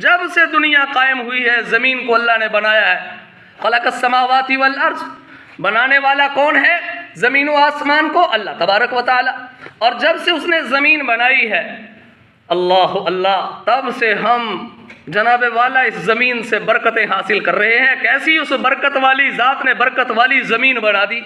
جب سے دنیا قائم ہوئی ہے زمین کو اللہ نے بنایا ہے. خلق السماوات والارض، بنانے والا کون ہے؟ زمین و آسمان کو اللہ تبارک و تعالی. اور جب سے اس نے زمین بنائی ہے اللہ اللہ، تب سے ہم جناب والا اس زمین سے برکتیں حاصل کر رہے ہیں. کیسی اس برکت والی ذات نے برکت والی زمین بنا دی.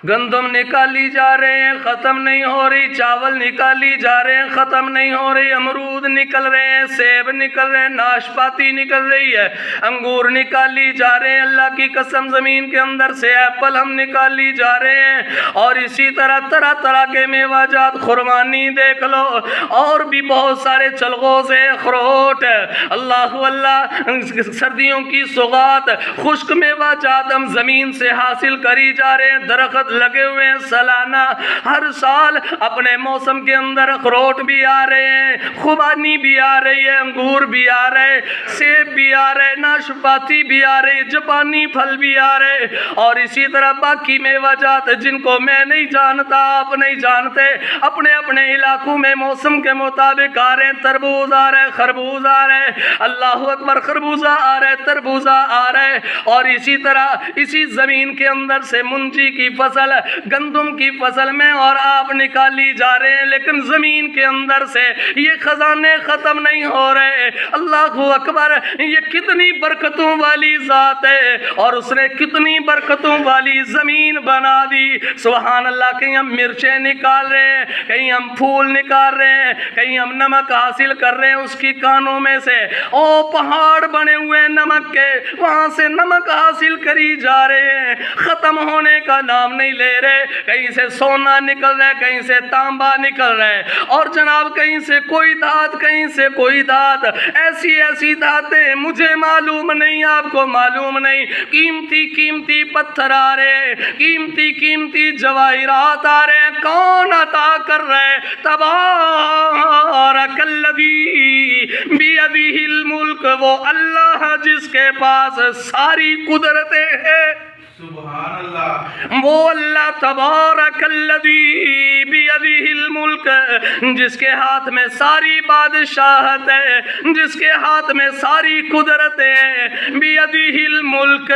گندم نکالی جا رہے ہیں ختم نہیں ہو رہی، چاول نکالی جا رہے ہیں ختم نہیں ہو رہی، امرود نکل رہے ہیں، سیب نکل رہے ہیں، ناشپاتی نکل رہی ہے، انگور نکالی جا رہے ہیں. اللہ کی قسم زمین کے اندر سے ایپل ہم نکالی جا رہے ہیں. اور اسی طرح طرح طرح کے میوہ جات، خرمانی دیکھ لو، اور بھی بہت سارے چلغوز اخروٹ، اللہ اللہ، سردیوں کی سوغات، خشک میوہ جات ہم زمین سے حاصل کری جا رہے ہیں. درخت لگے ہوئے ہیں سالانہ، ہر سال اپنے موسم کے اندر اخروٹ بھی آ رہے ہیں، خوبانی بھی آ رہی ہے، انگور بھی آ رہے، سیب بھی آ رہے، ناشپاتی بھی آ رہے، جاپانی پھل بھی آ رہے. اور اسی طرح باقی میوہ جات جن کو میں نہیں جانتا، آپ نہیں جانتے، اپنے اپنے علاقوں میں موسم کے مطابق آ رہے ہیں. تربوز آ رہے، خربوز آ رہے، اللہ اکبر، خربوزہ آ رہے، تربوزہ آ رہے. اور اسی طرح اسی زمین کے اندر سے منجی کی فصل، گندم کی فصل میں اور آپ نکالی جا رہے ہیں. لیکن زمین کے اندر سے یہ خزانے ختم نہیں ہو رہے. اللہ اکبر، یہ کتنی برکتوں والی ذات ہے، اور اس نے کتنی برکتوں والی زمین بنا دی. سبحان اللہ. کہیں ہم مرچیں نکال رہے ہیں، کہیں ہم پھول نکال رہے ہیں، کہیں ہم نمک حاصل کر رہے ہیں اس کی کانوں میں سے. او پہاڑ بنے ہوئے نمک کے، وہاں سے نمک حاصل کری جا رہے ہیں، ختم ہونے کا نام نہیں لے رہے. کہیں سے سونا نکل رہا ہے، کہیں سے تانبا نکل رہا ہے، اور جناب کہیں سے کوئی دھات، کہیں سے کوئی دھات. ایسی ایسی دھاتیں مجھے معلوم نہیں، آپ کو معلوم نہیں. قیمتی قیمتی پتھر آ رہے، قیمتی قیمتی جواہرات آ رہے ہیں. کون عطا کر رہے؟ تبارک الذی بیدہ الملک، وہ اللہ جس کے پاس ساری قدرتیں ہیں. سبحان اللہ. وہ اللہ تبارک الذی بیدہ الملک، جس کے ہاتھ میں ساری بادشاہت ہے، جس کے ہاتھ میں ساری قدرتیں ہیں. بیدہ الملک،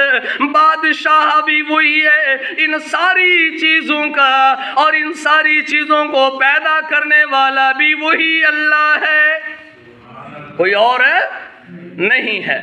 بادشاہ بھی وہی ہے ان ساری چیزوں کا، اور ان ساری چیزوں کو پیدا کرنے والا بھی وہی اللہ ہے، کوئی اور ہے نہیں ہے.